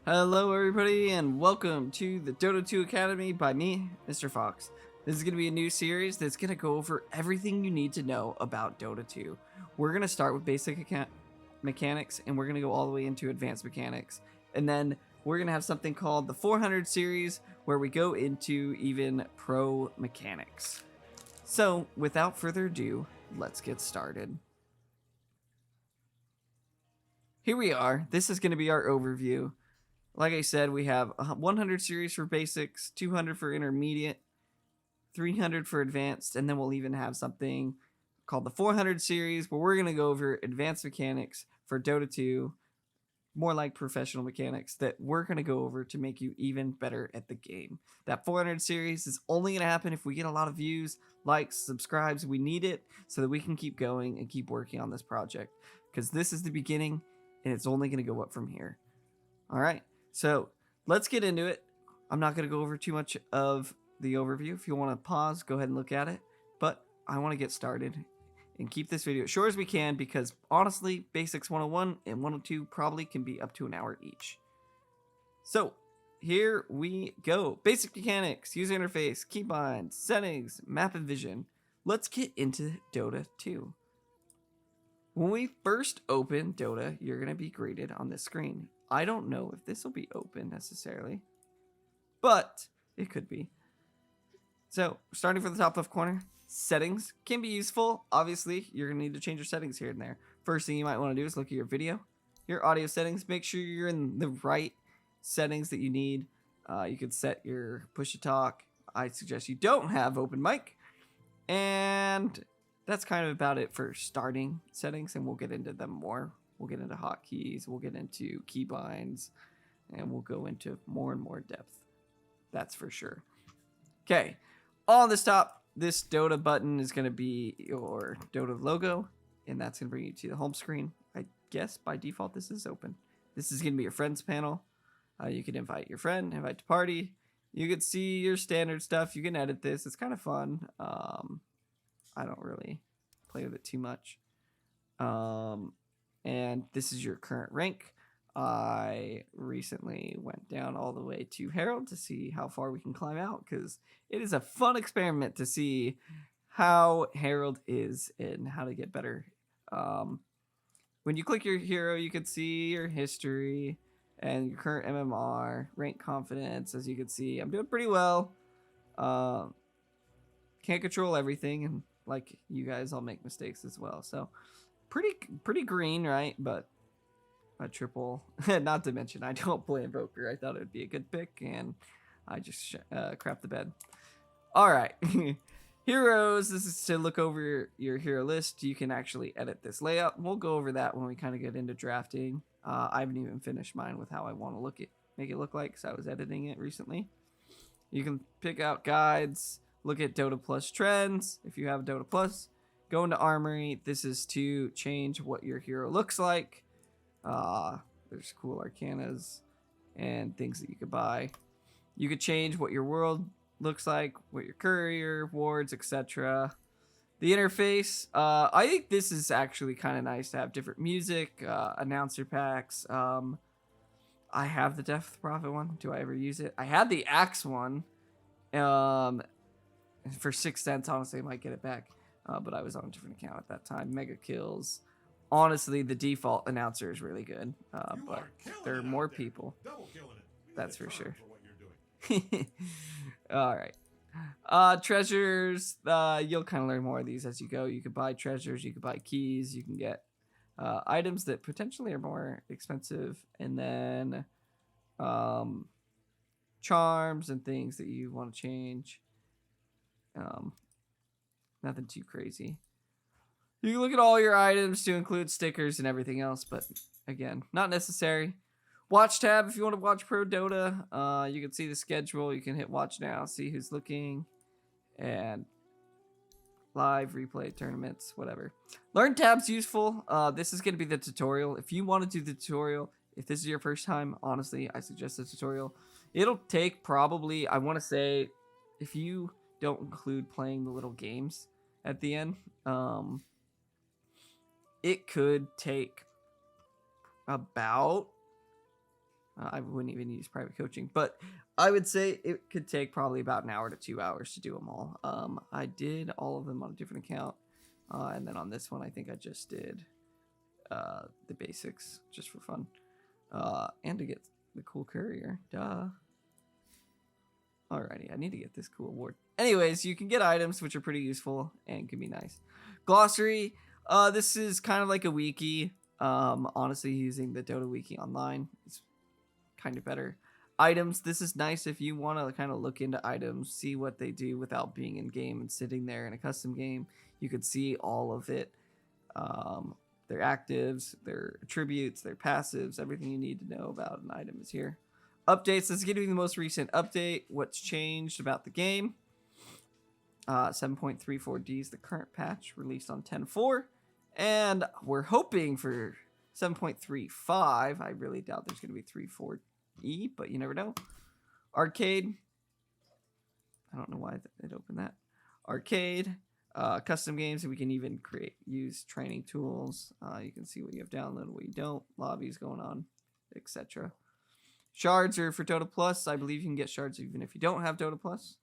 Hello everybody and welcome to the Dota 2 Academy by me, MrFox. This is going to be a new series that's going to go over everything you need to know about Dota 2. We're going to start with basic mechanics and we're going to go all the way into advanced mechanics. And then we're going to have something called the 400 series where we go into even pro mechanics. So without further ado, let's get started. Here we are. This is going to be our overview. Like I said, we have 100 series for basics, 200 for intermediate, 300 for advanced, and then we'll even have something called the 400 series where we're going to go over advanced mechanics for Dota 2, more like professional mechanics that we're going to go over to make you even better at the game. That 400 series is only going to happen if we get a lot of views, likes, subscribes. We need it so that we can keep going and keep working on this project because this is the beginning and it's only going to go up from here. All right. So let's get into it. I'm not going to go over too much of the overview. If you want to pause, go ahead and look at it. But I want to get started and keep this video as short as we can because honestly, Basics 101 and 102 probably can be up to an hour each. So here we go. Basic mechanics, user interface, keybinds, settings, map and vision. Let's get into Dota 2. When we first open Dota, you're going to be greeted on this screen. I don't know if this will be open necessarily, but it could be. So starting from the top left corner, settings can be useful. Obviously, you're going to need to change your settings here and there. First thing you might want to do is look at your video, your audio settings. Make sure you're in the right settings that you need. You could set your push to talk. I suggest you don't have open mic. And that's kind of about it for starting settings, and we'll get into them more. We'll get into hotkeys, we'll get into keybinds, and we'll go into more and more depth. That's for sure. Okay, on this top, this Dota button is going to be your Dota logo, and that's going to bring you to the home screen. I guess by default this is open. This is going to be your friends panel. You can invite your friend, invite to party. You can see your standard stuff. You can edit this. It's kind of fun. I don't really play with it too much. And this is your current rank. I recently went down all the way to Herald to see how far we can climb out because it is a fun experiment to see how Herald is and how to get better. When you click your hero, you can see your history and your current MMR, rank confidence. As you can see, I'm doing pretty well. Can't control everything, and like you guys, I'll make mistakes as well. So pretty green, right? But a triple, not to mention I don't play Invoker. I thought it would be a good pick, and I just crapped the bed. All right, heroes. This is to look over your hero list. You can actually edit this layout. We'll go over that when we kind of get into drafting. I haven't even finished mine with how I want to make it look like, because I was editing it recently. You can pick out guides. Look at Dota Plus trends. If you have Dota Plus, go into Armory. This is to change what your hero looks like. There's cool arcanas and things that you could buy. You could change what your world looks like, what your courier, wards, etc. The interface, I think this is actually kind of nice to have different music, announcer packs. I have the Death Prophet one. Do I ever use it? I had the Axe one. For 6 cents, honestly, I might get it back. But I was on a different account at that time. Mega kills. Honestly, the default announcer is really good. But there are more people. That's for sure. All right. Treasures. You'll kind of learn more of these as you go. You could buy treasures. You could buy keys. You can get items that potentially are more expensive. And then charms and things that you want to change. Nothing too crazy. You can look at all your items to include stickers and everything else, but again, not necessary. Watch tab if you want to watch Pro Dota. You can see the schedule. You can hit watch now, see who's looking, and live replay tournaments, whatever. Learn tab's useful. This is going to be the tutorial. If you want to do the tutorial, if this is your first time, honestly, I suggest the tutorial. It'll take probably, I want to say, if you don't include playing the little games at the end, it could take about I wouldn't even use private coaching, but I would say it could take probably about an hour to 2 hours to do them all. I did all of them on a different account, and then on this one, I think I just did the basics just for fun, and to get the cool courier. Duh. Alrighty, I need to get this cool award. Anyways, you can get items which are pretty useful and can be nice. Glossary. This is kind of like a wiki. Honestly, using the Dota wiki online is kind of better. Items. This is nice if you want to kind of look into items, see what they do without being in game and sitting there in a custom game. You could see all of it. Their actives, their attributes, their passives, everything you need to know about an item is here. Updates. Let's get to the most recent update. What's changed about the game? 7.34D is the current patch released on 10.4. And we're hoping for 7.35. I really doubt there's going to be 3.4E, but you never know. Arcade. I don't know why it opened that. Arcade. Custom games, and we can even use training tools. You can see what you have downloaded, what you don't. Lobbies going on, etc. Shards are for Dota Plus. I believe you can get shards even if you don't have Dota Plus.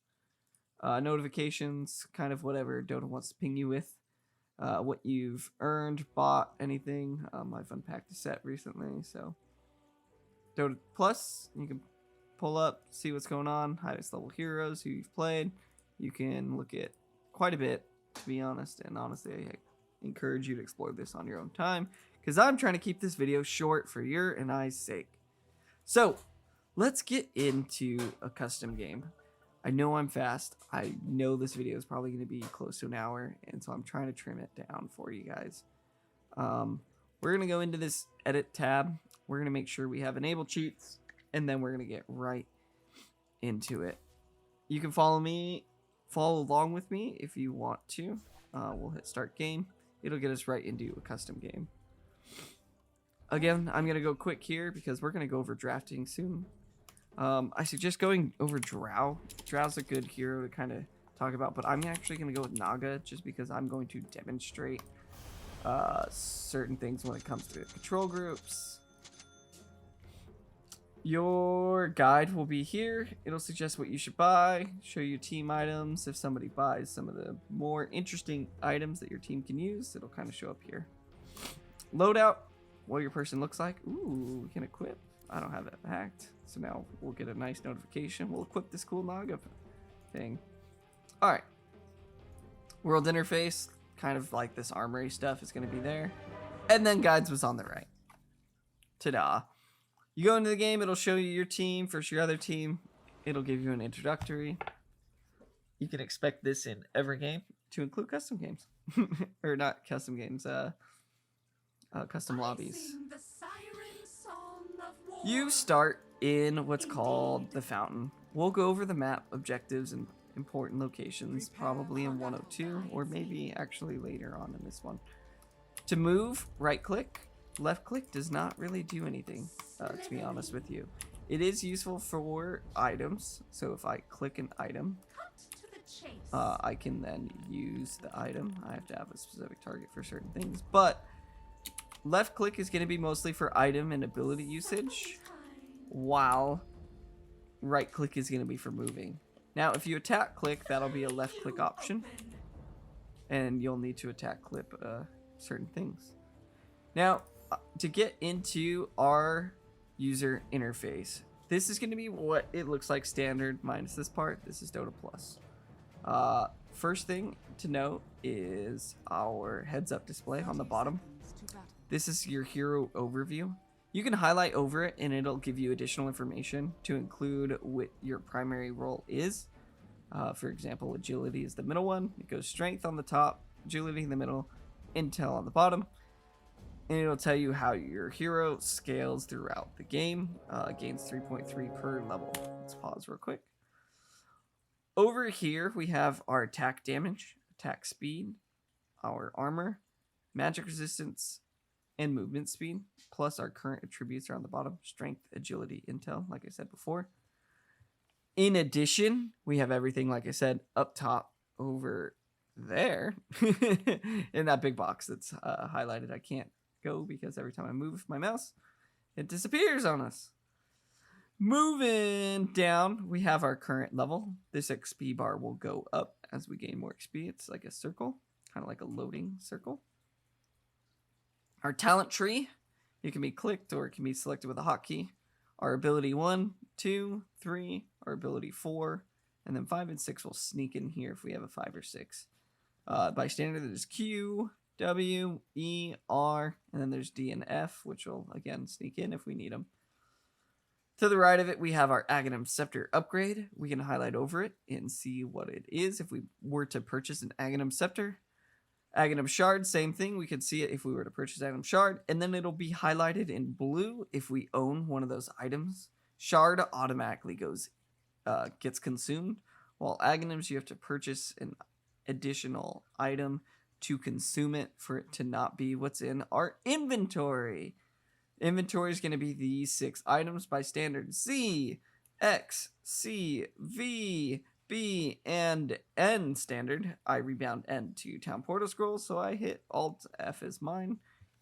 Notifications, kind of whatever Dota wants to ping you with. What you've earned, bought, anything. I've unpacked a set recently, so Dota Plus, you can pull up, see what's going on, highest level heroes, who you've played. You can look at quite a bit, to be honest, and honestly, I encourage you to explore this on your own time, because I'm trying to keep this video short for your and I's sake. So, let's get into a custom game. I know I'm fast. I know this video is probably going to be close to an hour, and so I'm trying to trim it down for you guys. We're going to go into this edit tab. We're going to make sure we have enabled cheats, and then we're going to get right into it. You can follow along with me if you want to. We'll hit start game. It'll get us right into a custom game. Again, I'm going to go quick here because we're going to go over drafting soon. I suggest going over Drow. Drow's a good hero to kind of talk about, but I'm actually going to go with Naga just because I'm going to demonstrate certain things when it comes to control groups. Your guide will be here. It'll suggest what you should buy, show you team items. If somebody buys some of the more interesting items that your team can use, it'll kind of show up here. Loadout, what your person looks like. Ooh, we can equip. I don't have that hacked, so now we'll get a nice notification. We'll equip this cool Naga thing. All right. World interface, kind of like this armory stuff is going to be there. And then guides was on the right. Ta-da. You go into the game, it'll show you your team versus your other team. It'll give you an introductory. You can expect this in every game to include custom games. Or not custom games, custom lobbies. You start in what's called the fountain. We'll go over the map, objectives, and important locations, probably in 102, or maybe actually later on in this one. To move, right click. Left click does not really do anything, to be honest with you. It is useful for items, so if I click an item, I can then use the item. I have to have a specific target for certain things, but left click is going to be mostly for item and ability usage, while right click is going to be for moving. Now, if you attack click, that'll be a left click option, and you'll need to attack clip certain things. Now, to get into our user interface, this is going to be what it looks like standard minus this part. This is Dota Plus. First thing to note is our heads up display on the bottom. This is your hero overview. You can highlight over it and it'll give you additional information to include what your primary role is. For example, agility is the middle one. It goes strength on the top, agility in the middle, intel on the bottom. And it'll tell you how your hero scales throughout the game. Gains 3.3 per level. Let's pause real quick. Over here, we have our attack damage, attack speed, our armor, magic resistance, and movement speed. Plus our current attributes are on the bottom. Strength, agility, intel, like I said before. In addition, we have everything, like I said, up top over there. In that big box that's highlighted. I can't go because every time I move my mouse, it disappears on us. Moving down, we have our current level. This XP bar will go up as we gain more XP. It's like a circle, kind of like a loading circle. Our talent tree, it can be clicked or it can be selected with a hotkey. Our ability 1, 2, 3, our ability 4, and then 5 and 6 will sneak in here if we have a 5 or 6. By standard, there's Q, W, E, R, and then there's D and F, which will, again, sneak in if we need them. To the right of it, we have our Aghanim Scepter upgrade. We can highlight over it and see what it is if we were to purchase an Aghanim Scepter. Aghanim Shard, same thing. We could see it if we were to purchase Aghanim Shard, and then it'll be highlighted in blue if we own one of those items. Shard automatically gets consumed, while Aghanims, you have to purchase an additional item to consume it for it to not be what's in our inventory. Inventory is going to be these 6 items by standard: Z, X, C, V, B, and N standard. I rebound N to Town Portal Scroll, so I hit Alt F as mine.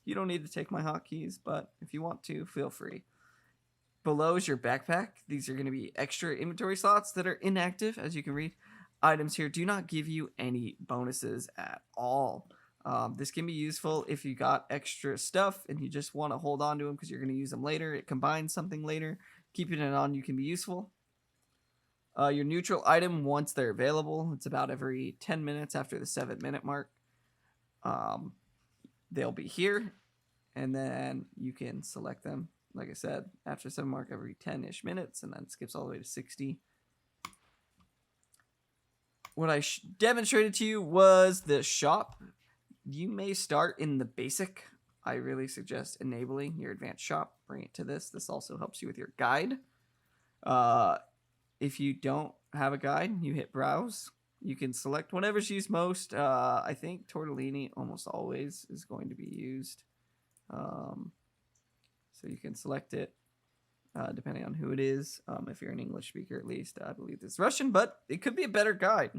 You don't need to take my hotkeys, but if you want to, feel free. Below is your backpack. These are going to be extra inventory slots that are inactive. As you can read, items here do not give you any bonuses at all. This can be useful if you got extra stuff and you just want to hold on to them because you're going to use them later. It combines something later. Keeping it on you can be useful. Your neutral item, once they're available, it's about every 10 minutes after the 7-minute mark. They'll be here, and then you can select them, like I said, after 7 mark every 10-ish minutes, and then it skips all the way to 60. What I demonstrated to you was the shop. You may start in the basic. I really suggest enabling your advanced shop. Bring it to this. This also helps you with your guide. If you don't have a guide, you hit browse. You can select whatever's used most. I think tortellini almost always is going to be used. So you can select it depending on who it is. If you're an English speaker, at least, I believe it's Russian, but it could be a better guide.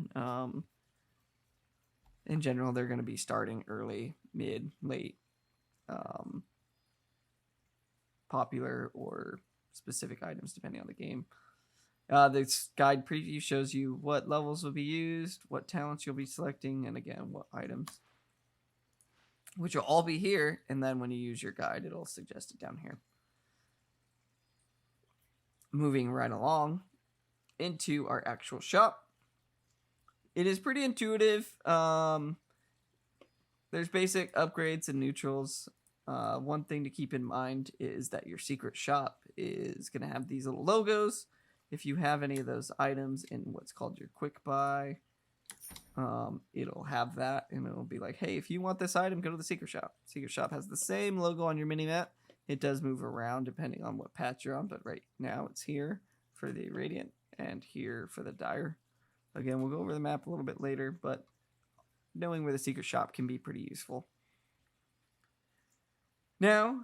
In general, they're going to be starting early, mid, late, popular, or specific items depending on the game. This guide preview shows you what levels will be used, what talents you'll be selecting, and again, what items, which will all be here. And then when you use your guide, it'll suggest it down here. Moving right along into our actual shop. It is pretty intuitive. There's basic upgrades and neutrals. One thing to keep in mind is that your secret shop is going to have these little logos. If you have any of those items in what's called your quick buy, it'll have that, and it'll be like, hey, if you want this item, go to the secret shop. Secret shop has the same logo on your mini-map. It does move around depending on what patch you're on, but right now it's here for the Radiant and here for the Dire. Again, we'll go over the map a little bit later, but knowing where the secret shop can be pretty useful. Now,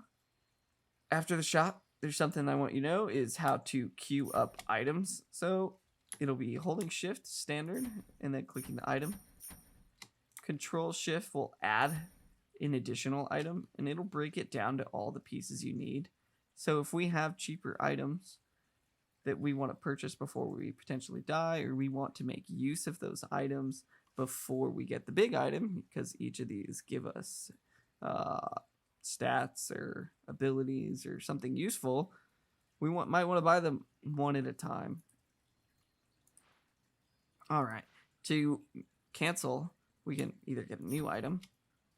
after the shop, there's something I want you to know is how to queue up items. So it'll be holding shift standard and then clicking the item. Control shift will add an additional item, and it'll break it down to all the pieces you need. So if we have cheaper items that we want to purchase before we potentially die, or we want to make use of those items before we get the big item, because each of these give us stats or abilities or something useful, we might want to buy them one at a time. All right, to cancel, we can either get a new item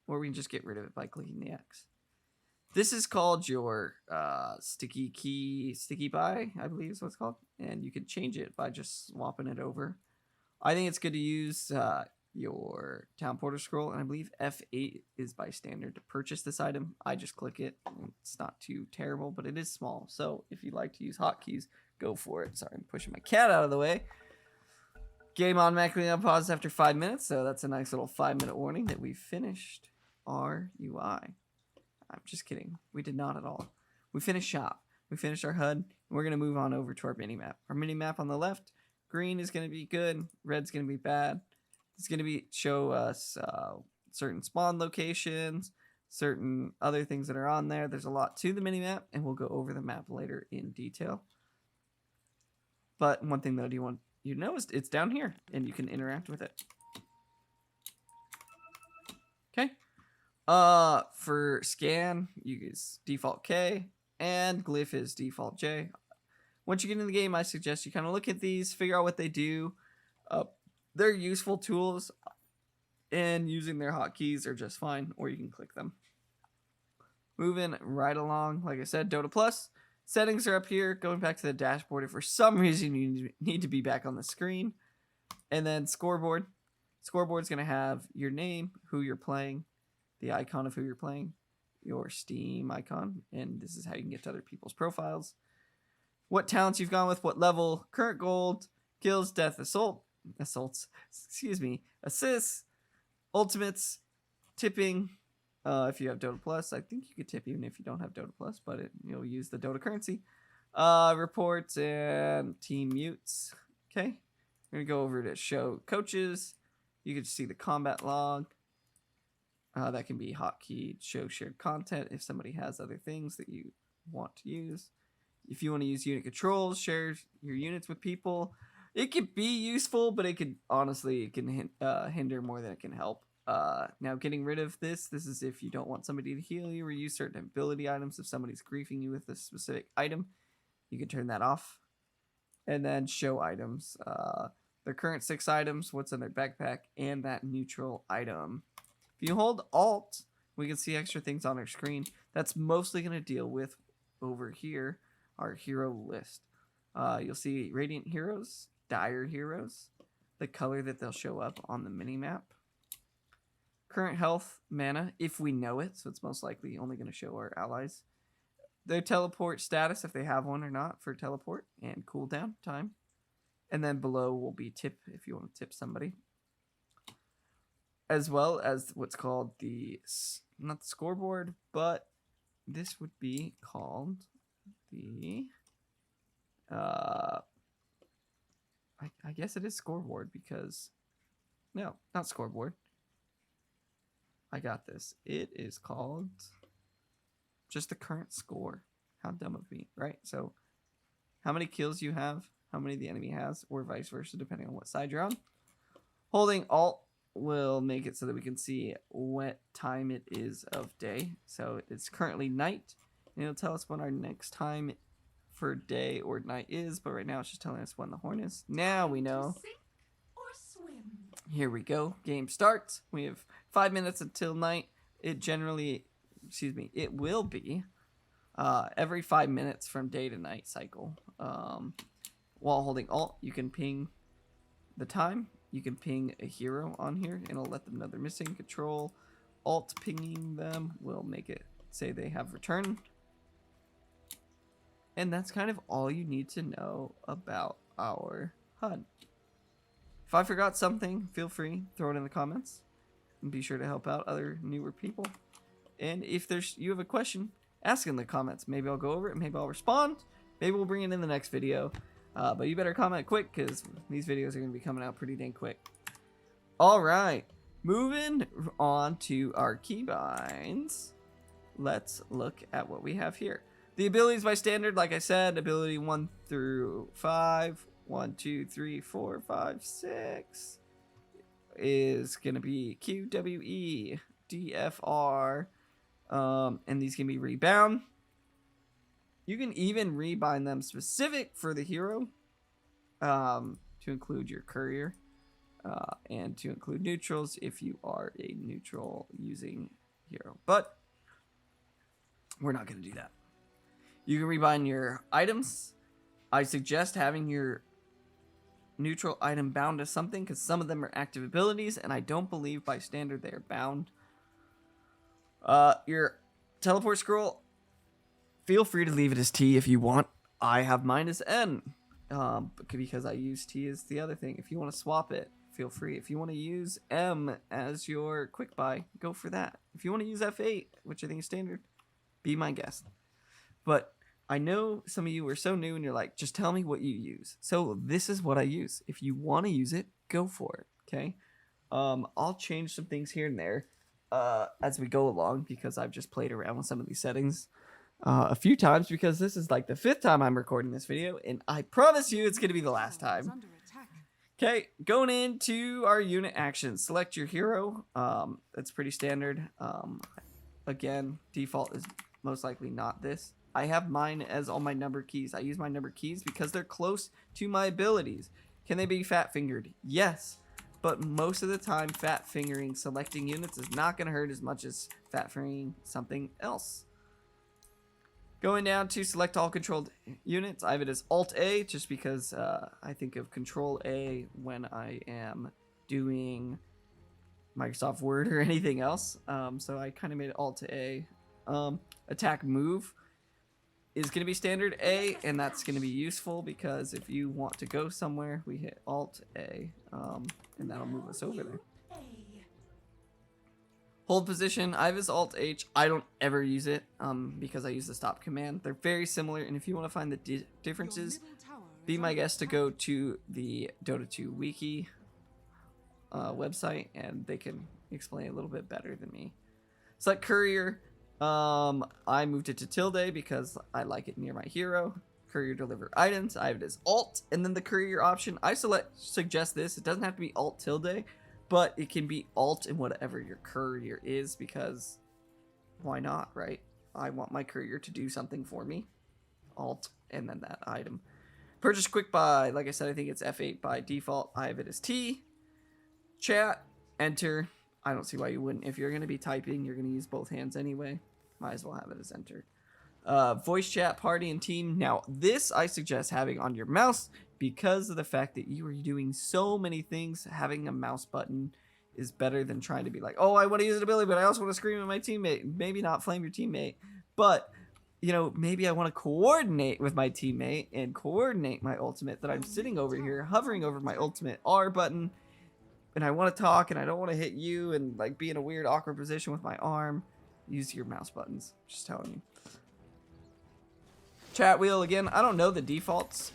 or we can just get rid of it by clicking the X. This is called your sticky buy, I believe is what it's called. And you can change it by just swapping it over. I think it's good to use your Town Portal Scroll, and I believe F8 is by standard to purchase this item. I just click it. It's not too terrible, but it is small. So if you like to use hotkeys, go for it. Sorry, I'm pushing my cat out of the way. Game automatically unpaused after 5 minutes, so that's a nice little 5-minute warning that we finished our UI. I'm just kidding. We did not at all. We finished shop. We finished our HUD. And we're going to move on over to our mini-map. Our mini-map on the left, green is going to be good. Red's going to be bad. It's going to show us certain spawn locations, certain other things that are on there. There's a lot to the mini-map, and we'll go over the map later in detail. But one thing though, do you want you to know is it's down here, and you can interact with it. Okay. For scan, you use default K, and glyph is default J. Once you get in the game, I suggest you kind of look at these, figure out what they do. They're useful tools, and using their hotkeys are just fine, or you can click them. Moving right along, like I said, Dota Plus. Settings are up here. Going back to the dashboard if for some reason you need to be back on the screen. And then scoreboard. Scoreboard's going to have your name, who you're playing, the icon of who you're playing, your Steam icon, and this is how you can get to other people's profiles. What talents you've gone with, what level, current gold, kills, death, assaults, assists, ultimates, tipping. If you have Dota Plus, I think you could tip even if you don't have Dota Plus, but you'll use the Dota currency. Reports and team mutes. Okay, we're gonna go over to show coaches. You can see the combat log. That can be hotkeyed. Show shared content if somebody has other things that you want to use. If you want to use unit controls, share your units with people. It could be useful, but it can hinder more than it can help. Now getting rid of this is if you don't want somebody to heal you or use certain ability items. If somebody's griefing you with a specific item, you can turn that off. And then show items. Their current 6 items, what's in their backpack, and that neutral item. If you hold Alt, we can see extra things on our screen. That's mostly going to deal with over here, our hero list. You'll see Radiant Heroes, Dire Heroes, the color that they'll show up on the mini-map. Current health, mana, if we know it, so it's most likely only going to show our allies. Their teleport status, if they have one or not for teleport, and cooldown time. And then below will be tip, if you want to tip somebody. As well as what's called not the scoreboard, but this would be called the, I guess it is scoreboard because, no, not scoreboard. I got this. It is called just the current score. How dumb of me, right? So how many kills you have, how many the enemy has, or vice versa, depending on what side you're on. Holding Alt will make it so that we can see what time it is of day. So it's currently night, and it'll tell us when our next time for day or night is, but right now it's just telling us when the horn is. Now we know. Here we go. Game starts. We have 5 minutes until night. It will be every 5 minutes from day to night cycle. While holding Alt, you can ping the time. You can ping a hero on here, and it'll let them know they're missing. Control Alt pinging them will make it say they have returned. And that's kind of all you need to know about our HUD. If I forgot something, feel free, throw it in the comments. And be sure to help out other newer people. And if you have a question, ask in the comments. Maybe I'll go over it, maybe I'll respond. Maybe we'll bring it in the next video. But you better comment quick, because these videos are going to be coming out pretty dang quick. Alright, moving on to our keybinds. Let's look at what we have here. The abilities by standard, like I said, ability 1 through 5. 1, 2, 3, 4, 5, 6 is going to be Q, W, E, D, F, R. And these can be rebound. You can even rebind them specific for the hero, to include your courier, and to include neutrals if you are a neutral using hero. But we're not going to do that. You can rebind your items. I suggest having your neutral item bound to something, because some of them are active abilities, and I don't believe by standard they are bound. Your teleport scroll, feel free to leave it as T if you want. I have mine as N, because I use T as the other thing. If you want to swap it, feel free. If you want to use M as your quick buy, go for that. If you want to use F8, which I think is standard, be my guest. But I know some of you are so new and you're like, just tell me what you use. So this is what I use. If you want to use it, go for it. Okay. I'll change some things here and there as we go along, because I've just played around with some of these settings. a few times because this is like the 5th time I'm recording this video, and I promise you it's going to be the last time. Okay, going into our unit actions. Select your hero. That's pretty standard. Again, default is most likely not this. I have mine as all my number keys. I use my number keys because they're close to my abilities. Can they be fat fingered? Yes. But most of the time, fat fingering selecting units is not going to hurt as much as fat fingering something else. Going down to select all controlled units, I have it as Alt-A just because I think of Control-A when I am doing Microsoft Word or anything else. So I kind of made it Alt-A. Attack move is going to be standard A, and that's going to be useful because if you want to go somewhere, we hit Alt-A, and that'll move us over there. Hold position, I have as Alt-H. I don't ever use it because I use the stop command. They're very similar, and if you want to find the differences, be my guest to go to the Dota 2 wiki website, and they can explain a little bit better than me. Select courier. I moved it to tilde because I like it near my hero. Courier deliver items. I have it as Alt, and then the courier option. I suggest this. It doesn't have to be Alt tilde, but it can be Alt in whatever your courier is because why not, right? I want my courier to do something for me. Alt and then that item. Purchase quick buy. Like I said, I think it's F8 by default. I have it as T. Chat. Enter. I don't see why you wouldn't. If you're going to be typing, you're going to use both hands anyway. Might as well have it as enter. Voice chat, party, and team. Now, this I suggest having on your mouse because of the fact that you are doing so many things. Having a mouse button is better than trying to be like, oh, I want to use an ability, but I also want to scream at my teammate. Maybe not flame your teammate, but, you know, maybe I want to coordinate with my teammate and coordinate my ultimate that I'm sitting over here, hovering over my ultimate R button, and I want to talk, and I don't want to hit you and, like, be in a weird, awkward position with my arm. Use your mouse buttons. Just telling you. Chat wheel, again, I don't know the defaults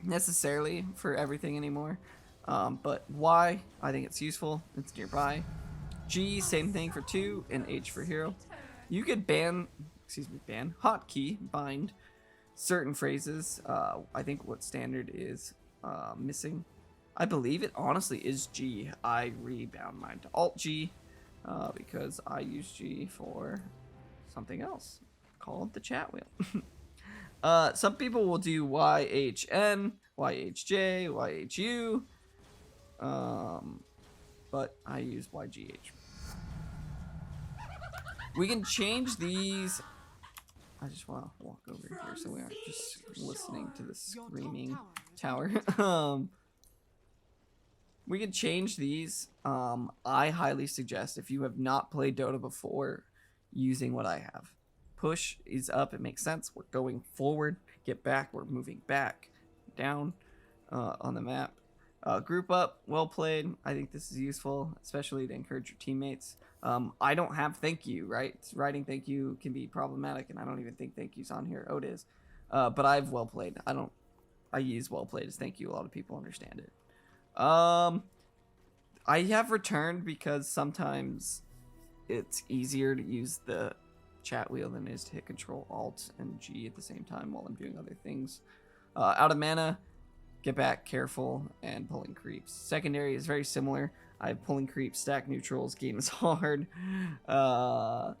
necessarily for everything anymore. But Y, I think it's useful. It's nearby. G, same thing for 2, and H for hero. You could ban, hotkey, bind certain phrases. I think what standard is missing. I believe it honestly is G. I rebound mine to Alt G because I use G for something else called the chat wheel. Some people will do YHN, YHJ, YHU, but I use YGH. We can change these. I just want to walk over here so we aren't just listening to the screaming tower. We can change these. I highly suggest if you have not played Dota before, using what I have. Push is up, it makes sense. We're going forward. Get back, we're moving back. Down on the map. Group up, well played. I think this is useful, especially to encourage your teammates. I don't have thank you, right? Writing thank you can be problematic, and I don't even think thank you's on here. Oh, it is. But I have well played. I use well played as thank you. A lot of people understand it. I have returned because sometimes it's easier to use the chat wheel than it is to hit Control Alt and G at the same time while I'm doing other things. Out of mana, get back, careful, and pulling creeps. Secondary is very similar. I have pulling creeps, stack neutrals, game is hard. I've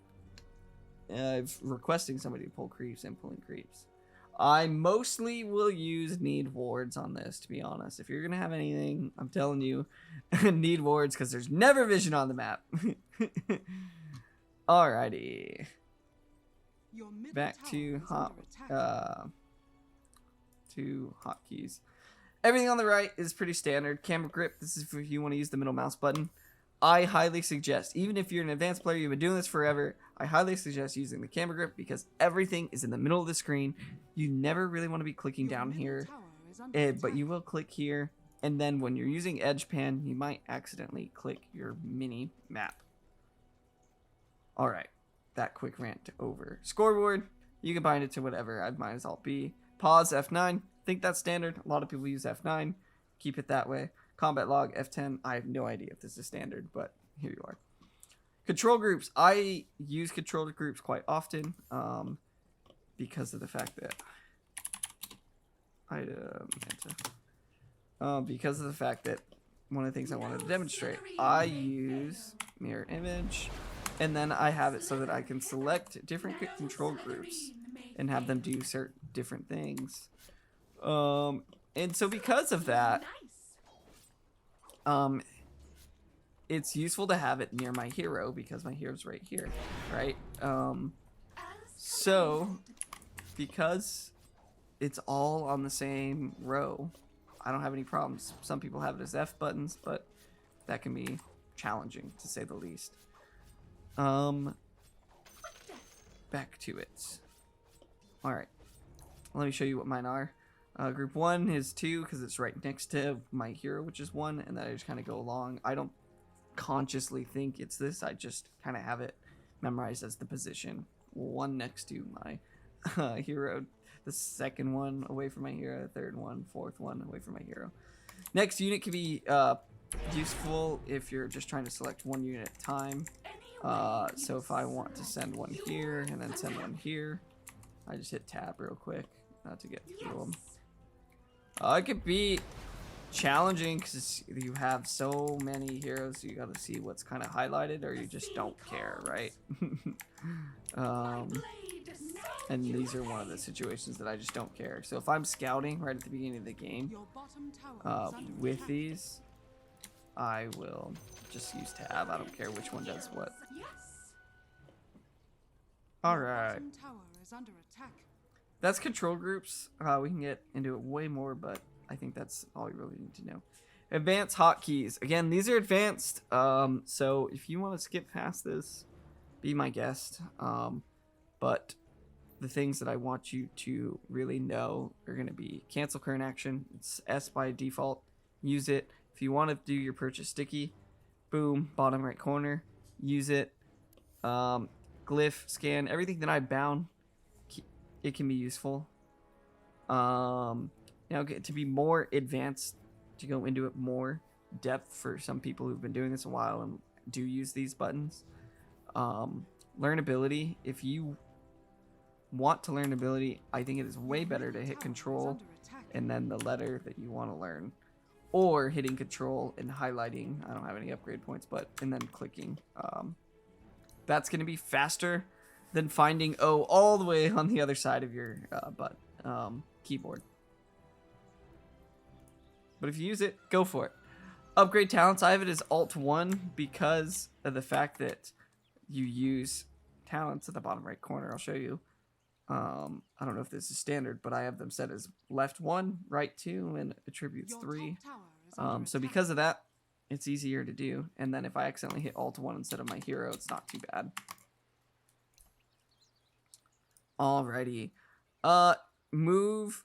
requesting somebody to pull creeps and pulling creeps. I mostly will use need wards on this, to be honest. If you're going to have anything, I'm telling you, need wards because there's never vision on the map. Alrighty. Back to hotkeys. Everything on the right is pretty standard. Camera grip, this is if you want to use the middle mouse button. I highly suggest, even if you're an advanced player, you've been doing this forever, I highly suggest using the camera grip because everything is in the middle of the screen. You never really want to be clicking down here, but you will click here. And then when you're using edge pan, you might accidentally click your mini map. All right, that quick rant over. Scoreboard, you can bind it to whatever. I've mine as Alt B. Pause, F9. Think that's standard. A lot of people use F9. Keep it that way. Combat log, F10. I have no idea if this is standard, but here you are. Control groups. I use control groups quite often because of the fact that because of the fact that one of the things I wanted to demonstrate, I use mirror image, and then I have it so that I can select different control groups and have them do certain different things. And so because of that, it's useful to have it near my hero because my hero's right here, right? So because it's all on the same row, I don't have any problems. Some people have it as F buttons, but that can be challenging to say the least. Back to it. All right, let me show you what mine are. Group 1 is 2 because it's right next to my hero, which is 1, and then I just kind of go along. I don't consciously think it's this. I just kind of have it memorized as the position. 1 next to my hero, the second one away from my hero, the third one, fourth one away from my hero. Next unit can be useful if you're just trying to select one unit at a time. So if I want to send one here and then send one here, I just hit tab real quick to get through them. It could be challenging because you have so many heroes, you gotta see what's kind of highlighted, or you just don't care, right? And these are one of the situations that I just don't care. So if I'm scouting right at the beginning of the game with these, I will just use tab. I don't care which one does what. Alright. That's control groups. We can get into it way more, but I think that's all you really need to know. Advanced hotkeys. Again, these are advanced. So if you want to skip past this, be my guest. But the things that I want you to really know are going to be cancel current action. It's S by default. Use it. If you want to do your purchase sticky, boom, bottom right corner. Use it. Glyph, scan, everything that I bound, it can be useful. Now to be more advanced, to go into it more depth for some people who've been doing this a while and do use these buttons. Learn ability. If you want to learn ability, I think it is way better to hit control and then the letter that you want to learn, or hitting control and highlighting. I don't have any upgrade points, but and then clicking. That's going to be faster than finding O all the way on the other side of your keyboard. But if you use it, go for it. Upgrade talents. I have it as Alt 1 because of the fact that you use talents at the bottom right corner. I'll show you. I don't know if this is standard, but I have them set as left 1, right 2, and attributes 3. So because of that, it's easier to do. And then if I accidentally hit Alt 1 instead of my hero, it's not too bad. Alrighty. Move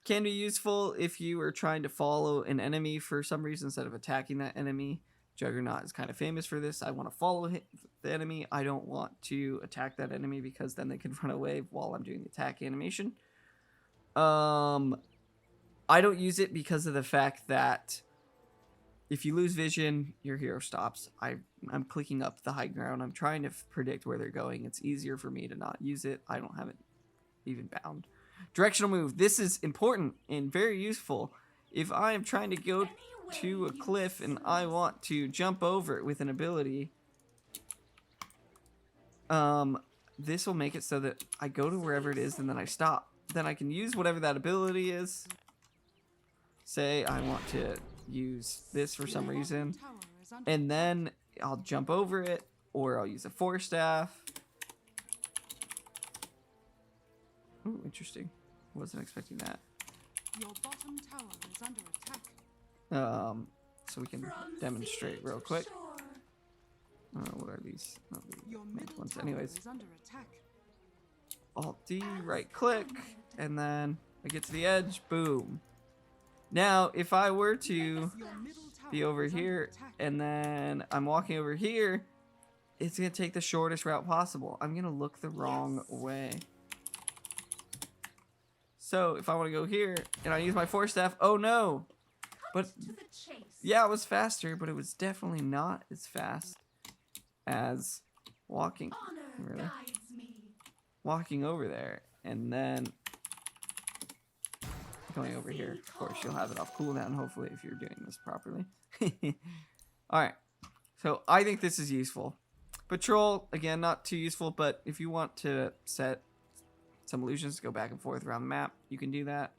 can be useful if you are trying to follow an enemy for some reason instead of attacking that enemy. Juggernaut is kind of famous for this. I want to follow the enemy. I don't want to attack that enemy because then they can run away while I'm doing the attack animation. I don't use it because of the fact that if you lose vision, your hero stops. I'm clicking up the high ground. I'm trying to predict where they're going. It's easier for me to not use it. I don't have it even bound. Directional move. This is important and very useful. If I am trying to go to a cliff and I want to jump over it with an ability, this will make it so that I go to wherever it is and then I stop. Then I can use whatever that ability is. Say I want to use this for some reason, and then I'll jump over it, or I'll use a force staff. Ooh, interesting. Wasn't expecting that. Your bottom tower is under attack. So we can demonstrate real quick. What are these? Not the next ones. Anyways, Alt D, right click, and then I get to the edge. Boom. Now, if I were to be over here and then I'm walking over here, it's going to take the shortest route possible. I'm going to look the wrong way. So if I want to go here and I use my force staff, oh no. But yeah, it was faster, but it was definitely not as fast as walking, really, walking over there, and then going over here. Of course, you'll have it off cooldown, hopefully, if you're doing this properly. Alright, so I think this is useful. Patrol, again, not too useful, but if you want to set some illusions to go back and forth around the map, you can do that.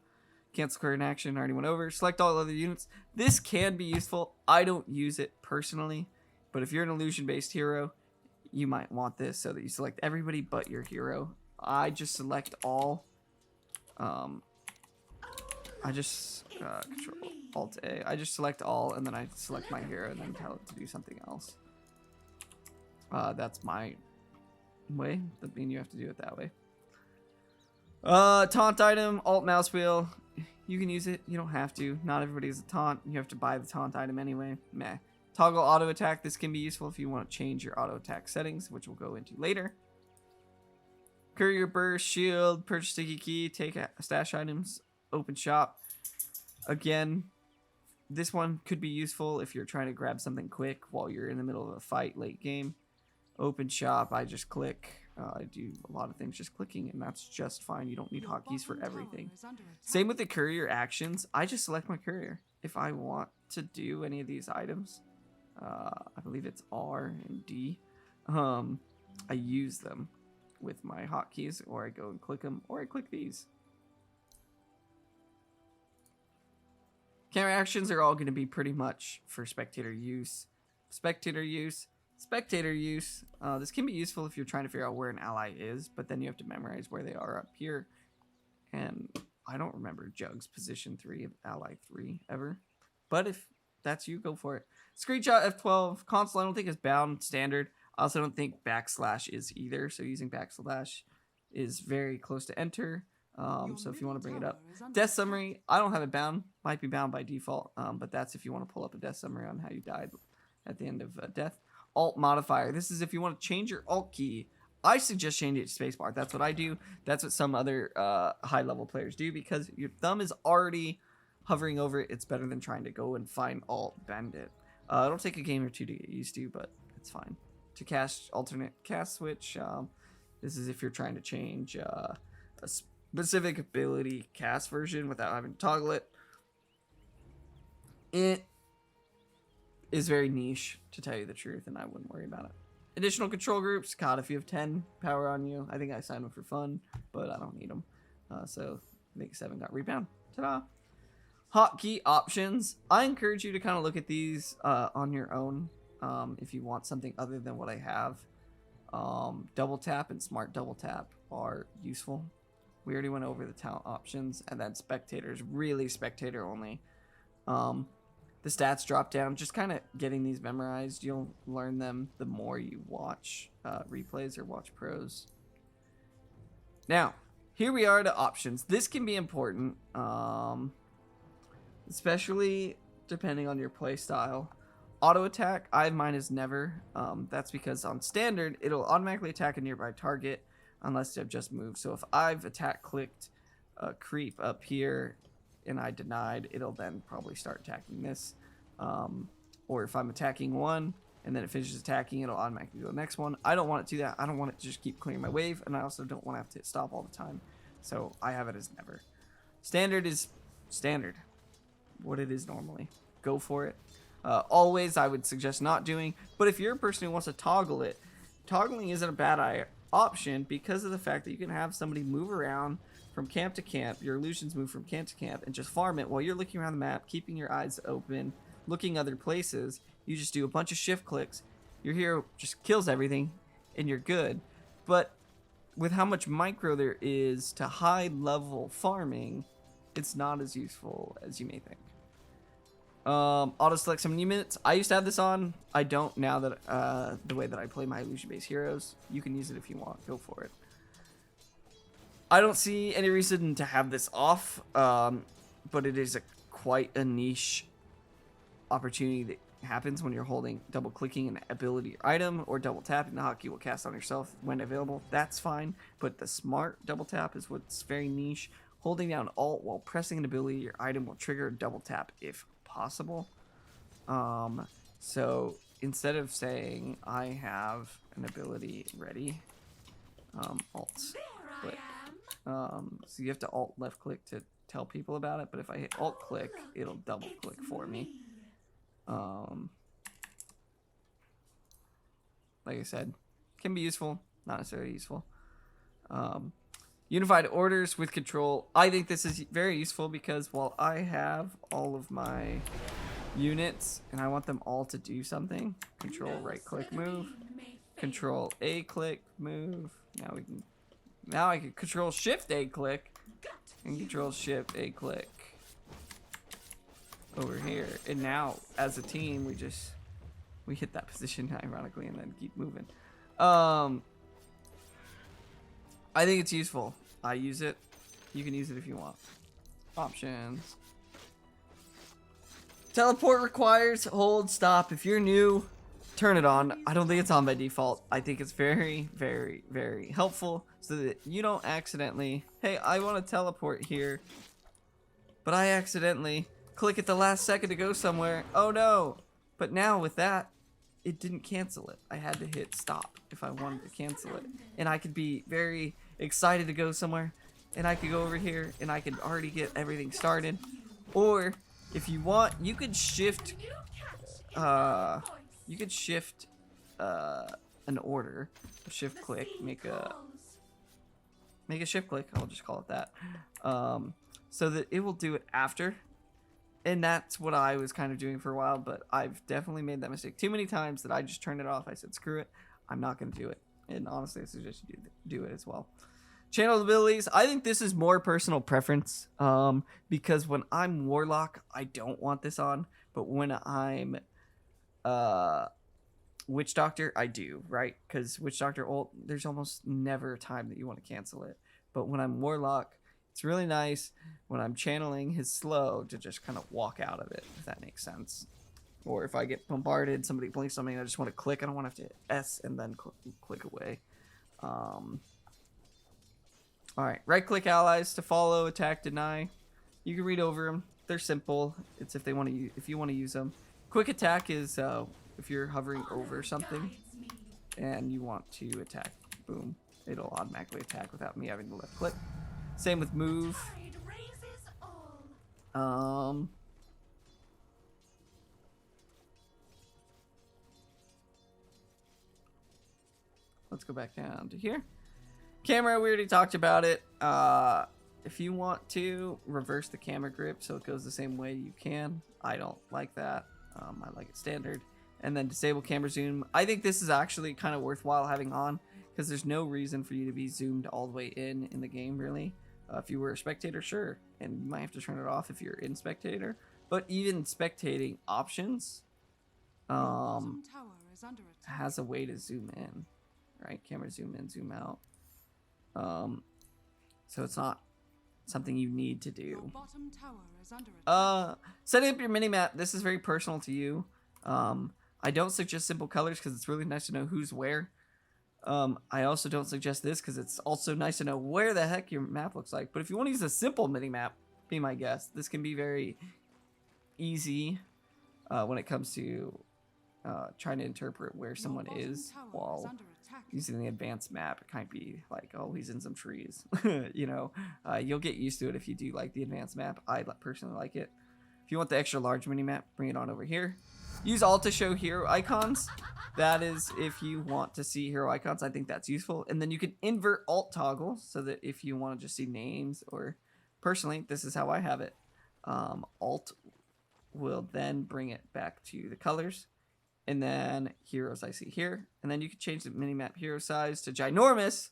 Cancel current action, already went over. Select all other units. This can be useful. I don't use it personally, but if you're an illusion-based hero, you might want this so that you select everybody but your hero. I just select all. I just control Alt A. I just select all, and then I select my hero, and then tell it to do something else. That's my way. That means you have to do it that way. Taunt item, Alt mouse wheel. You can use it. You don't have to. Not everybody has a taunt. You have to buy the taunt item anyway. Meh. Toggle auto attack. This can be useful if you want to change your auto attack settings, which we'll go into later. Courier burst, shield, purchase sticky key, take stash items, open shop. Again, this one could be useful if you're trying to grab something quick while you're in the middle of a fight late game. Open shop, I just click. I do a lot of things just clicking, and that's just fine. You don't need hotkeys for everything. Same with the courier actions. I just select my courier. If I want to do any of these items, I believe it's R and D, I use them with my hotkeys, or I go and click them, or I click these. Camera actions are all going to be pretty much for spectator use. Spectator use. Spectator use. This can be useful if you're trying to figure out where an ally is, but then you have to memorize where they are up here. And I don't remember Jug's position 3 of ally 3 ever. But if that's you, go for it. Screenshot F12. Console I don't think is bound standard. I also don't think backslash is either. So using backslash is very close to enter. So if you want to bring it up. Death summary, I don't have it bound. Might be bound by default. But that's if you want to pull up a death summary on how you died at the end of death. Alt modifier. This is if you want to change your alt key. I suggest changing it to spacebar. That's what I do. That's what some other high level players do, because your thumb is already hovering over it. It's better than trying to go and find alt, bend it. It'll take a game or two to get used to, but it's fine. To cast alternate cast switch, this is if you're trying to change a specific ability cast version without having to toggle it. It is very niche, to tell you the truth, and I wouldn't worry about it. Additional control groups. God, if you have 10 power on you, I think I signed up for fun, but I don't need them. So I think 7 got rebound. Ta-da! Hotkey options. I encourage you to kind of look at these on your own if you want something other than what I have. Double tap and smart double tap are useful. We already went over the talent options, and then spectators, really spectator only. The stats drop down. Just kind of getting these memorized. You'll learn them the more you watch replays or watch pros. Now, here we are to options. This can be important, especially depending on your play style. Auto attack, I have mine as never. That's because on standard, it'll automatically attack a nearby target unless they've just moved. So if I've attack clicked a creep up here and I denied, it'll then probably start attacking this. Or if I'm attacking one and then it finishes attacking, it'll automatically do the next one. I don't want it to do that. I don't want it to just keep clearing my wave, and I also don't want to have to stop all the time. So I have it as never. Standard is standard. What it is normally. Go for it. Always I would suggest not doing, but if you're a person who wants to toggle it, toggling isn't a bad option because of the fact that you can have somebody move around from camp to camp. Your illusions move from camp to camp and just farm it while you're looking around the map, keeping your eyes open, looking other places. You just do a bunch of shift clicks. Your hero just kills everything and you're good. But with how much micro there is to high level farming, it's not as useful as you may think. Auto select some units. I used to have this on. I don't now that the way that I play my illusion based heroes. You can use it if you want. Go for it. I don't see any reason to have this off, but it is quite a niche opportunity that happens when you're holding double clicking an ability or item, or double tapping the hotkey will cast on yourself when available. That's fine, but the smart double tap is what's very niche. Holding down Alt while pressing an ability, your item will trigger a double tap if possible. So instead of saying I have an ability ready, alt click. So you have to alt left click to tell people about it, but if I hit alt click, it'll double click for me. Like I said, can be useful, not necessarily useful. Unified orders with control. I think this is very useful because while I have all of my units and I want them all to do something, control right click move, control A click move. Now I can control shift A click and control shift A click over here. And now as a team we hit that position ironically and then keep moving. I think it's useful. I use it. You can use it if you want. Options. Teleport requires hold, stop. If you're new, turn it on. I don't think it's on by default. I think it's very, very, very helpful so that you don't accidentally, hey, I want to teleport here, but I accidentally click at the last second to go somewhere. Oh no. But now with that, it didn't cancel it. I had to hit stop if I wanted to cancel it. And I could be very excited to go somewhere, and I could go over here and I could already get everything started. Or if you want, you could shift an order, shift click, make a shift click, I'll just call it that, so that it will do it after. And that's what I was kind of doing for a while, but I've definitely made that mistake too many times that I just turned it off. I said, screw it, I'm not going to do it. And honestly, I suggest you do it as well. Channel abilities, I think this is more personal preference, because when I'm Warlock, I don't want this on, but when I'm Witch Doctor, I do, right? Because Witch Doctor ult, there's almost never a time that you want to cancel it. But when I'm Warlock, it's really nice when I'm channeling his slow to just kind of walk out of it, if that makes sense. Or if I get bombarded, somebody blinks something, I just want to click. I don't want to have to S and then click away. Alright, right click allies to follow, attack, deny. You can read over them. They're simple. It's if you want to use them. Quick attack is if you're hovering over something and you want to attack. Boom. It'll automatically attack without me having to left click. Same with move. Let's go back down to here. Camera, we already talked about it. If you want to reverse the camera grip so it goes the same way, you can. I don't like that. I like it standard. And then disable camera zoom. I think this is actually kind of worthwhile having on because there's no reason for you to be zoomed all the way in the game, really. If you were a spectator, sure. And you might have to turn it off if you're in spectator. But even spectating options has a way to zoom in. Right? Camera zoom in, zoom out. So it's not something you need to do. Setting up your minimap, this is very personal to you. I don't suggest simple colors because it's really nice to know who's where. I also don't suggest this because it's also nice to know where the heck your map looks like. But if you want to use a simple minimap, be my guest. This can be very easy when it comes to trying to interpret where someone is while using the advanced map. It might be like, oh, he's in some trees. You know, you'll get used to it if you do like the advanced map. I personally like it. If you want the extra large mini map, bring it on over here. Use Alt to show hero icons. That is if you want to see hero icons. I think that's useful. And then you can invert Alt toggle so that if you want to just see names, or personally, this is how I have it. Alt will then bring it back to the colors. And then heroes I see here. And then you can change the minimap hero size to ginormous,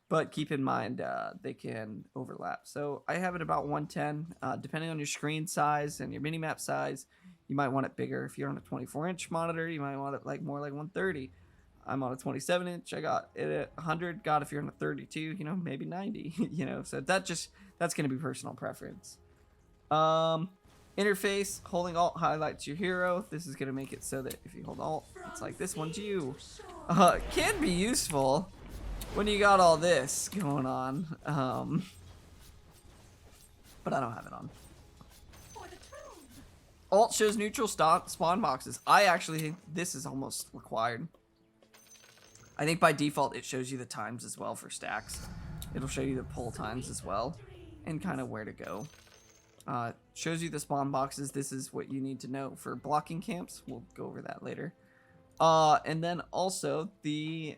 but keep in mind they can overlap. So I have it about 110. Depending on your screen size and your minimap size, you might want it bigger. If you're on a 24-inch monitor, you might want it like more like 130. I'm on a 27-inch. I got it at 100. God, if you're on a 32, you know, maybe 90. You know, so that's going to be personal preference. Interface, holding Alt highlights your hero. This is going to make it so that if you hold Alt, it's like this one's you. Can be useful when you got all this going on. But I don't have it on. Alt shows neutral spawn boxes. I actually think this is almost required. I think by default it shows you the times as well for stacks. It'll show you the pull times as well and kind of where to go. Shows you the spawn boxes. This is what you need to know for blocking camps. We'll go over that later. And then also the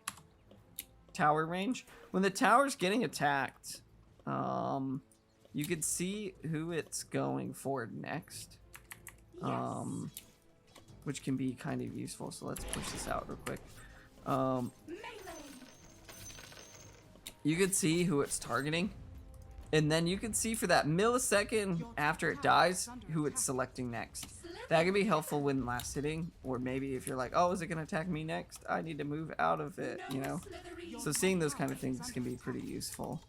tower range. When the tower's getting attacked, you can see who it's going for next. Which can be kind of useful. So let's push this out real quick. You can see who it's targeting, and then you can see for that millisecond after it dies who it's selecting next. That can be helpful when last hitting, or maybe if you're like, oh, is it gonna attack me next? I need to move out of it, you know. So seeing those kind of things can be pretty useful.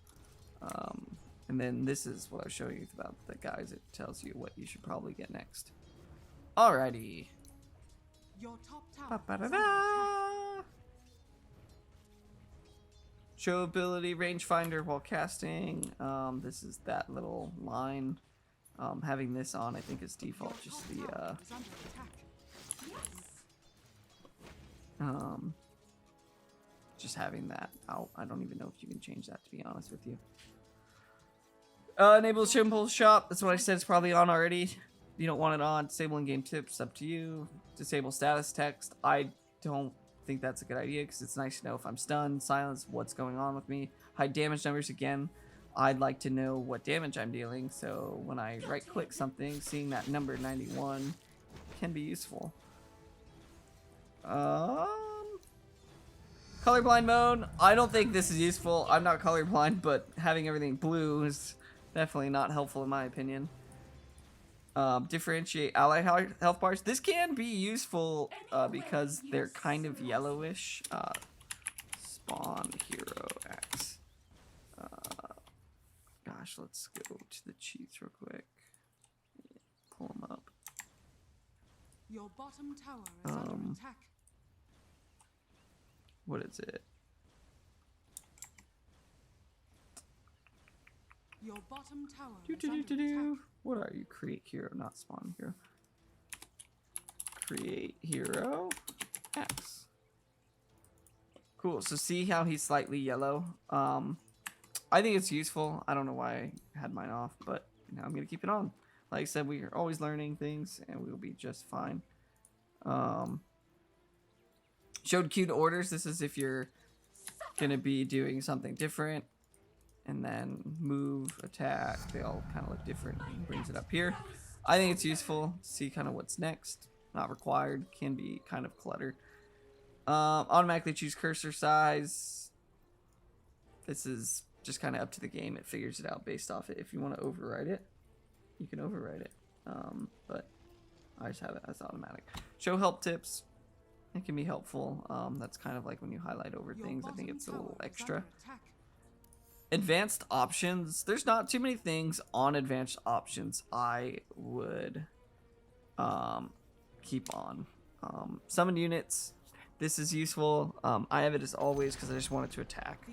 And then this is what I was showing you about the guys. It tells you what you should probably get next. Alrighty. Your top tower is under Ba-ba-da-da. Show ability rangefinder while casting. This is that little line. Having this on, I think is default. Just the just having that out. I don't even know if you can change that, to be honest with you. Enable symbol shop. That's what I said. It's probably on already. You don't want it on. Disable in-game tips. Up to you. Disable status text. I don't think that's a good idea because it's nice to know if I'm stunned, silence, what's going on with me. Hide damage numbers again. I'd like to know what damage I'm dealing, so when I right-click something, seeing that number 91 can be useful. Colorblind mode. I don't think this is useful. I'm not colorblind, but having everything blue is definitely not helpful in my opinion. Differentiate ally health bars. This can be useful because they're kind of yellowish. Spawn hero X. Gosh, let's go to the cheats real quick. Pull them up. Your bottom tower is under attack. What is it? Your bottom tower is under attack. What are you? Create hero, not spawn hero. Create hero X. Cool. So see how he's slightly yellow. I think it's useful. I don't know why I had mine off, but now I'm gonna keep it on. Like I said, we are always learning things, and we'll be just fine. Showed queued orders. This is if you're gonna be doing something different. And then move, attack, they all kind of look different. Brings it up here. I think it's useful. See kind of what's next. Not required. Can be kind of cluttered. Automatically choose cursor size. This is just kind of up to the game. It figures it out based off it. If you want to override it, you can override it. But I just have it as automatic. Show help tips. It can be helpful. That's kind of like when you highlight over things. I think it's a little extra. Advanced options. There's not too many things on advanced options I would keep on. Summon units. This is useful. I have it as always because I just want it to attack.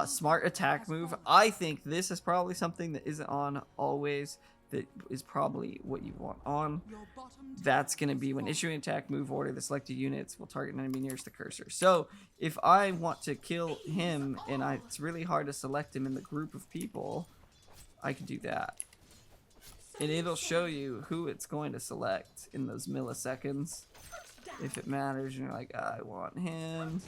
Smart attack move. I think this is probably something that isn't on always. That is probably what you want on. That's going to be when issuing attack move order, the selected units will target an enemy nearest the cursor. So if I want to kill him and it's really hard to select him in the group of people, I can do that. And it'll show you who it's going to select in those milliseconds. If it matters and you're like, I want him.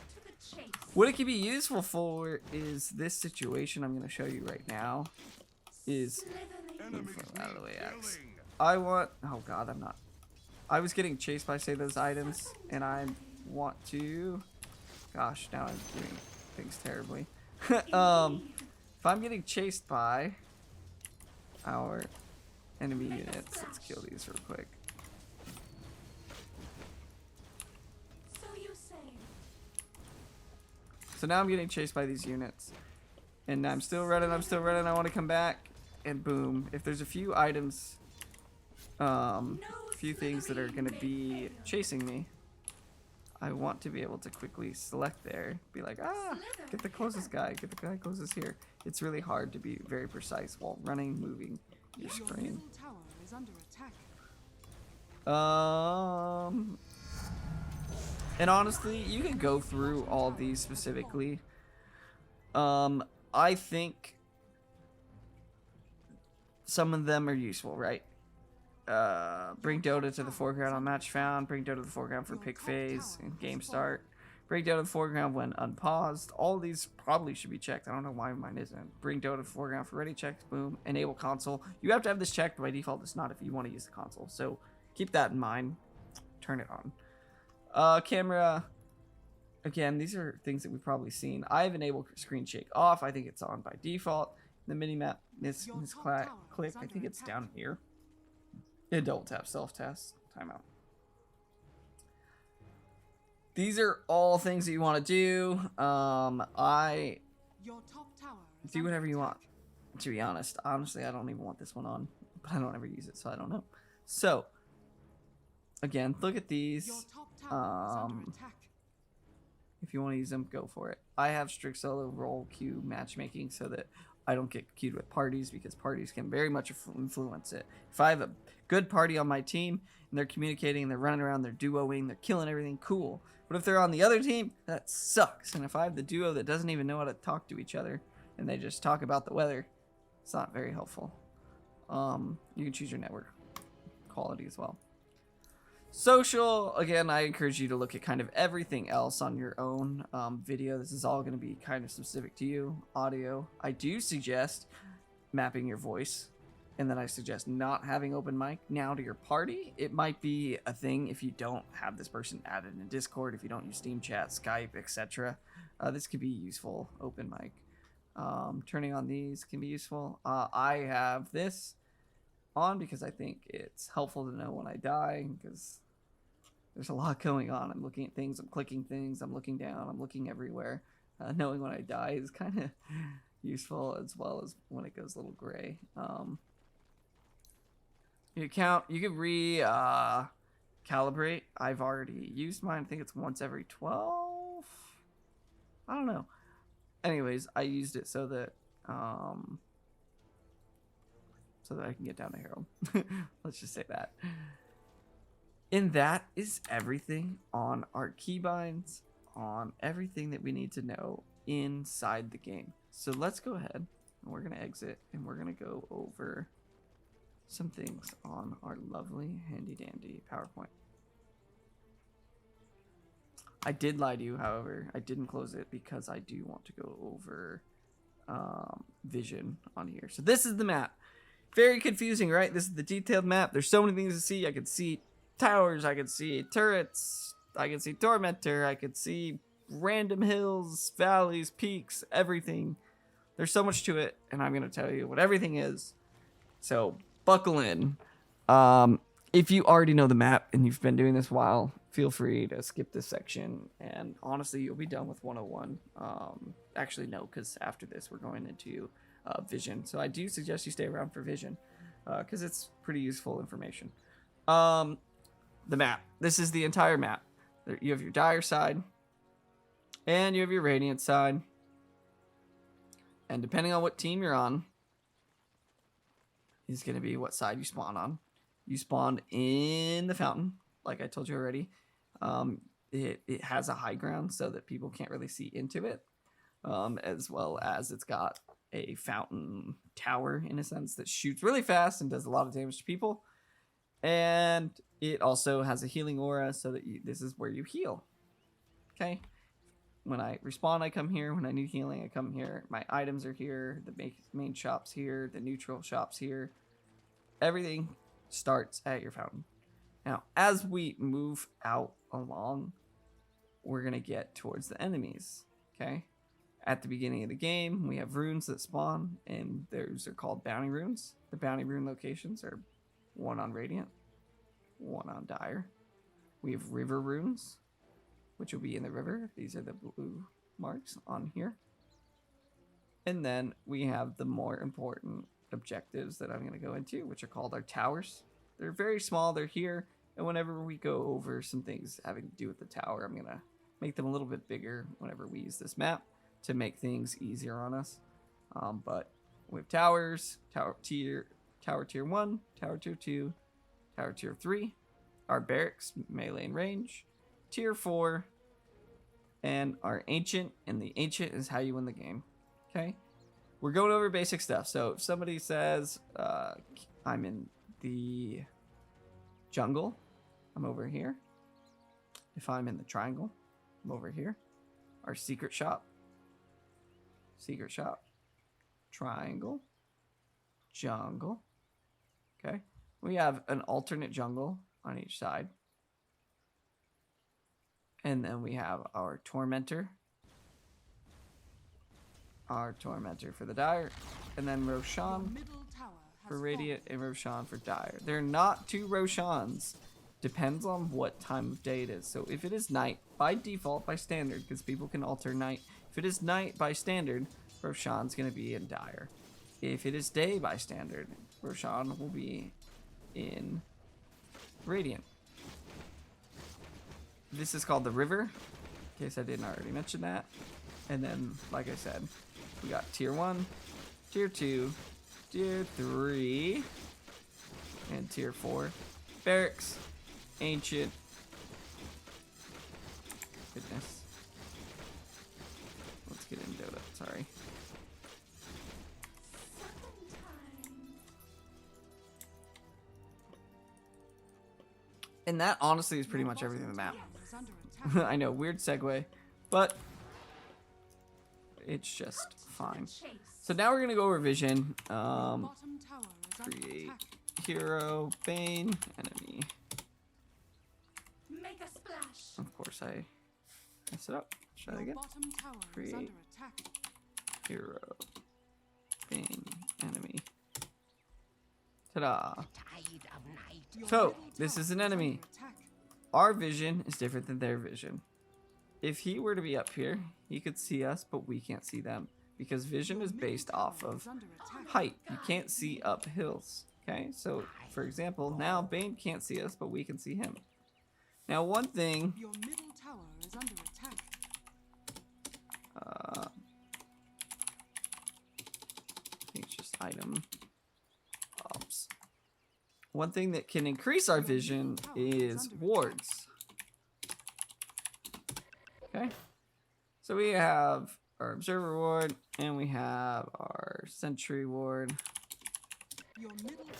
What it can be useful for is this situation I'm going to show you right now. Is move out of the way, X. I want. Oh God, I'm not. I was getting chased by say those items, and I want to. Gosh, now I'm doing things terribly. If I'm getting chased by our enemy units, let's kill these real quick. So now I'm getting chased by these units, and I'm still running. I'm still running. I want to come back. And boom, if there's a few items, few things that are gonna be chasing me, I want to be able to quickly select there, be like, get the closest guy, get the guy closest here. It's really hard to be very precise while running, moving your screen. And honestly, you can go through all these specifically. I think some of them are useful, right? Bring Dota to the foreground on match found. Bring Dota to the foreground for pick phase and game start. Bring Dota to the foreground when unpaused. All these probably should be checked. I don't know why mine isn't. Bring Dota to the foreground for ready checks. Boom. Enable console. You have to have this checked. By default, it's not if you want to use the console. So keep that in mind. Turn it on. Camera. Again, these are things that we've probably seen. I've enabled screen shake off. I think it's on by default. The minimap click. I think it's down here. Yeah, double tap, self-test, timeout. These are all things that you want to do. I do whatever you want. To be honest, honestly, I don't even want this one on, but I don't ever use it, so I don't know. So, again, look at these. If you want to use them, go for it. I have strict solo role queue matchmaking so that I don't get queued with parties, because parties can very much influence it. If I have a good party on my team and they're communicating and they're running around, they're duoing, they're killing everything, cool. But if they're on the other team, that sucks. And if I have the duo that doesn't even know how to talk to each other and they just talk about the weather, it's not very helpful. You can choose your network quality as well. Social, again, I encourage you to look at kind of everything else on your own. Video, this is all going to be kind of specific to you. Audio, I do suggest mapping your voice, and then I suggest not having open mic. Now to your party, it might be a thing if you don't have this person added in Discord, if you don't use Steam Chat, Skype, etc. This could be useful, open mic. Turning on these can be useful. I have this on because I think it's helpful to know when I die, because there's a lot going on. I'm looking at things, I'm clicking things, I'm looking down, I'm looking everywhere. Knowing when I die is kind of useful, as well as when it goes a little gray. You can calibrate. I've already used mine. I think it's once every 12. I don't know. Anyways, I used it so that I can get down to Herald. Let's just say that. And that is everything on our keybinds, on everything that we need to know inside the game. So let's go ahead and we're going to exit and we're going to go over some things on our lovely handy dandy PowerPoint. I did lie to you, however. I didn't close it because I do want to go over vision on here. So this is the map. Very confusing, right? This is the detailed map. There's so many things to see. I could see towers, I could see turrets, I could see Tormentor, I could see random hills, valleys, peaks, everything. There's so much to it, and I'm going to tell you what everything is. So buckle in. If you already know the map and you've been doing this a while, feel free to skip this section, and honestly, you'll be done with 101. Actually, no, because after this, we're going into vision. So I do suggest you stay around for vision, because it's pretty useful information. The map. This is the entire map. You have your dire side, and you have your radiant side. And depending on what team you're on, is going to be what side you spawn on. You spawn in the fountain, like I told you already. It has a high ground so that people can't really see into it, as well as it's got a fountain tower, in a sense, that shoots really fast and does a lot of damage to people. And it also has a healing aura, so that this is where you heal. Okay? When I respawn, I come here. When I need healing, I come here. My items are here. The main shop's here. The neutral shop's here. Everything starts at your fountain. Now, as we move out along, we're going to get towards the enemies. Okay? At the beginning of the game, we have runes that spawn, and those are called bounty runes. The bounty rune locations are one on Radiant, one on Dire. We have river runes, which will be in the river. These are the blue marks on here. And then we have the more important objectives that I'm going to go into, which are called our towers. They're very small. They're here. And whenever we go over some things having to do with the tower, I'm going to make them a little bit bigger whenever we use this map to make things easier on us. But we have towers, tower tier 1, tower tier 2, tower tier 3. our barracks, melee and range, tier 4, and our ancient, and the ancient is how you win the game. Okay, we're going over basic stuff. So if somebody says I'm in the jungle, I'm over here. If I'm in the triangle, I'm over here. Our secret shop, triangle, jungle. Okay, we have an alternate jungle on each side. And then we have our tormentor. Our tormentor for the dire. And then Roshan for radiant and Roshan for dire. They're not two Roshans. Depends on what time of day it is. So if it is night, by default, by standard, because people can alter night. If it is night by standard, Roshan's going to be in dire. If it is day by standard, Roshan will be in radiant. This is called the river, in case I didn't already mention that. And then, like I said, we got tier 1, tier 2, tier 3, and tier 4. Barracks, ancient. Goodness. Let's get into Dota, sorry. And that honestly is pretty much everything in the map. I know, weird segue, but it's just fine. So now we're gonna go over vision. Create hero, bane, enemy. Of course I mess it up. Try that again. Create hero, bane, enemy. Ta-da! So this is an enemy. Our vision is different than their vision. If he were to be up here, he could see us, but we can't see them. Because vision is based off of height. You can't see up hills. Okay, so for example, now Bane can't see us, but we can see him. Now one thing... Your middle tower is under attack. I think it's just item. Ops. One thing that can increase our vision is wards. Okay, so we have our observer ward and we have our sentry ward.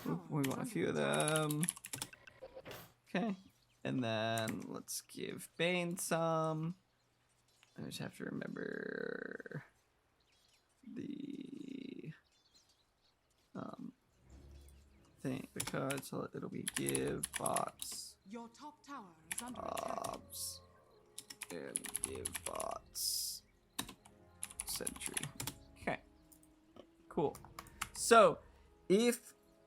Oop, we want a few of them. Okay, and then let's give Bane some. I just have to remember the thing, the card, so it'll be give bots Your top tower is under attack. ops and give bots sentry. Okay, cool. So if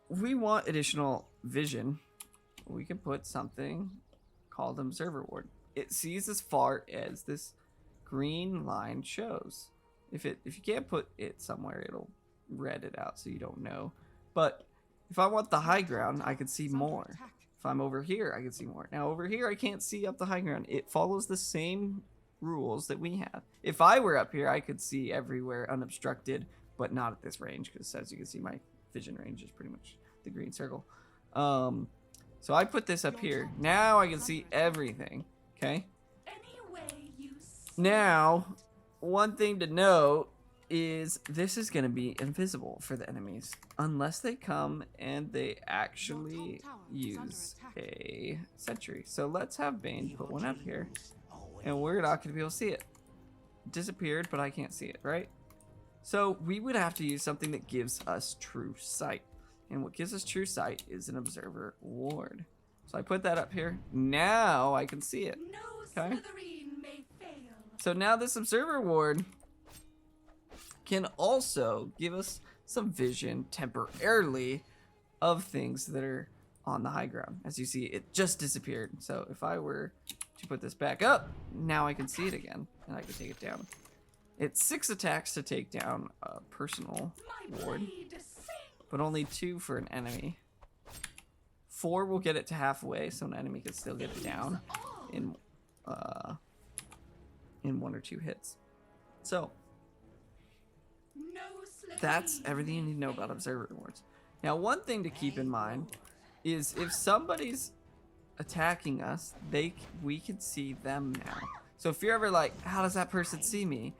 we want additional vision, we can put something called observer ward. It sees as far as this green line shows. If you can't put it somewhere, it'll red it out so you don't know. But if I want the high ground, I can see more. If I'm over here, I can see more. Now over here, I can't see up the high ground. It follows the same rules that we have. If I were up here, I could see everywhere unobstructed, but not at this range, because as you can see, my vision range is pretty much the green circle. So I put this up here. Now I can see everything. Okay. Now, one thing to know is this is going to be invisible for the enemies unless they come and they actually use a sentry. So let's have Bane put one up here, and we're not going to be able to see it. Disappeared, but I can't see it, right? So we would have to use something that gives us true sight, and what gives us true sight is an observer ward. So I put that up here. Now I can see it. Okay. So now this observer ward can also give us some vision temporarily of things that are on the high ground. As you see, it just disappeared. So if I were to put this back up, now I can see it again, and I can take it down. It's 6 attacks to take down a personal ward, but only 2 for an enemy. 4 will get it to halfway, so an enemy can still get it down in 1 or 2 hits. So that's everything you need to know about observer wards. Now, one thing to keep in mind is if somebody's attacking us, we can see them now. So if you're ever like, how does that person see me?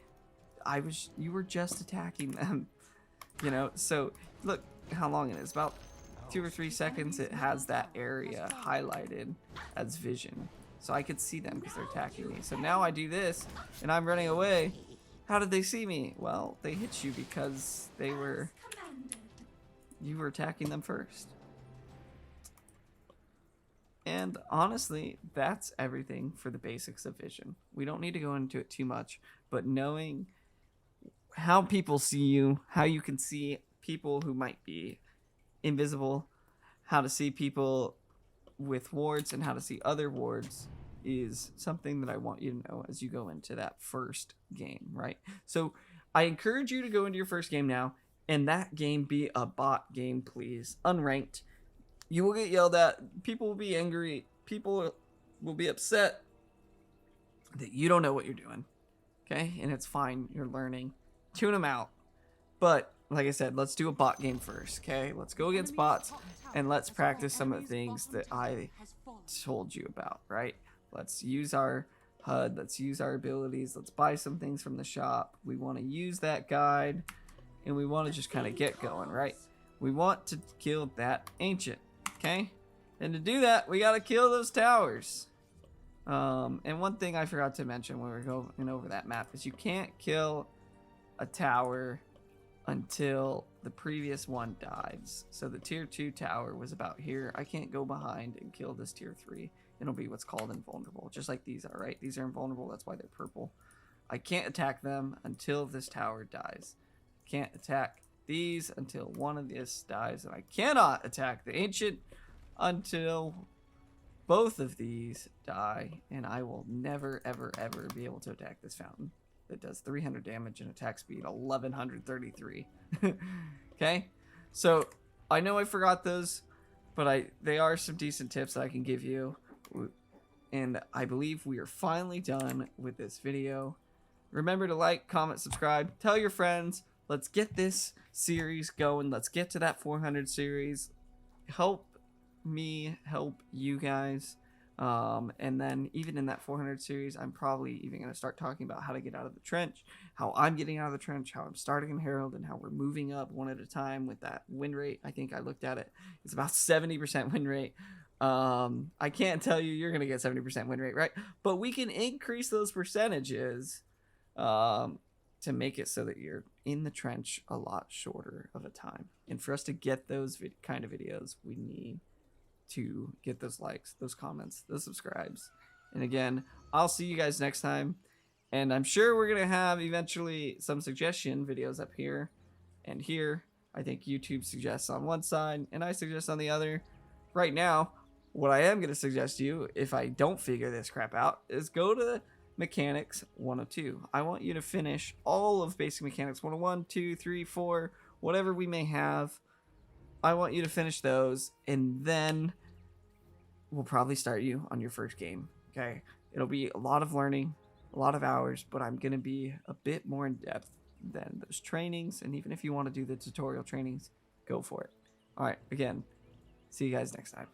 You were just attacking them. You know, so look how long it is. About 2 or 3 seconds it has that area highlighted as vision. So I could see them because they're attacking me. So now I do this and I'm running away. How did they see me? Well, they hit you because you were attacking them first. And honestly, that's everything for the basics of vision. We don't need to go into it too much, but knowing how people see you, how you can see people who might be invisible, how to see people with wards, and how to see other wards is something that I want you to know as you go into that first game, right? So I encourage you to go into your first game now, and that game be a bot game, please. Unranked. You will get yelled at. People will be angry. People will be upset that you don't know what you're doing. Okay? And it's fine. You're learning. Tune them out. But, like I said, let's do a bot game first. Okay? Let's go against bots. And let's practice some of the things that I told you about. Right? Let's use our HUD. Let's use our abilities. Let's buy some things from the shop. We want to use that guide. And we want to just kind of get going. Right? We want to kill that ancient. Okay, and to do that, we gotta kill those towers. And one thing I forgot to mention when we were going over that map is you can't kill a tower until the previous one dies. So the tier 2 tower was about here. I can't go behind and kill this tier 3. It'll be what's called invulnerable, just like these are, right? These are invulnerable, that's why they're purple. I can't attack them until this tower dies. Can't attack these until one of these dies, and I cannot attack the ancient until both of these die, and I will never ever ever be able to attack this fountain that does 300 damage and attack speed 1133. Okay, so I know I forgot those, but they are some decent tips that I can give you, and I believe we are finally done with this video. Remember to like, comment, subscribe, tell your friends. Let's get this series going. Let's get to that 400 series. Help me help you guys. And then even in that 400 series, I'm probably even going to start talking about how to get out of the trench, how I'm getting out of the trench, how I'm starting in Herald, and how we're moving up one at a time with that win rate. I think I looked at it. It's about 70% win rate. I can't tell you you're going to get 70% win rate, right? But we can increase those percentages to make it so that you're in the trench a lot shorter of a time. And for us to get those kind of videos, we need to get those likes, those comments, those subscribes. And again, I'll see you guys next time. And I'm sure we're going to have eventually some suggestion videos up here and here. I think YouTube suggests on one side and I suggest on the other. Right now, what I am going to suggest to you, if I don't figure this crap out, is go to Mechanics 102. I want you to finish all of Basic Mechanics 101, 2, 3, 4, whatever we may have. I want you to finish those, and then we'll probably start you on your first game. Okay? It'll be a lot of learning, a lot of hours, but I'm going to be a bit more in depth than those trainings, and even if you want to do the tutorial trainings, go for it. Alright, again, see you guys next time.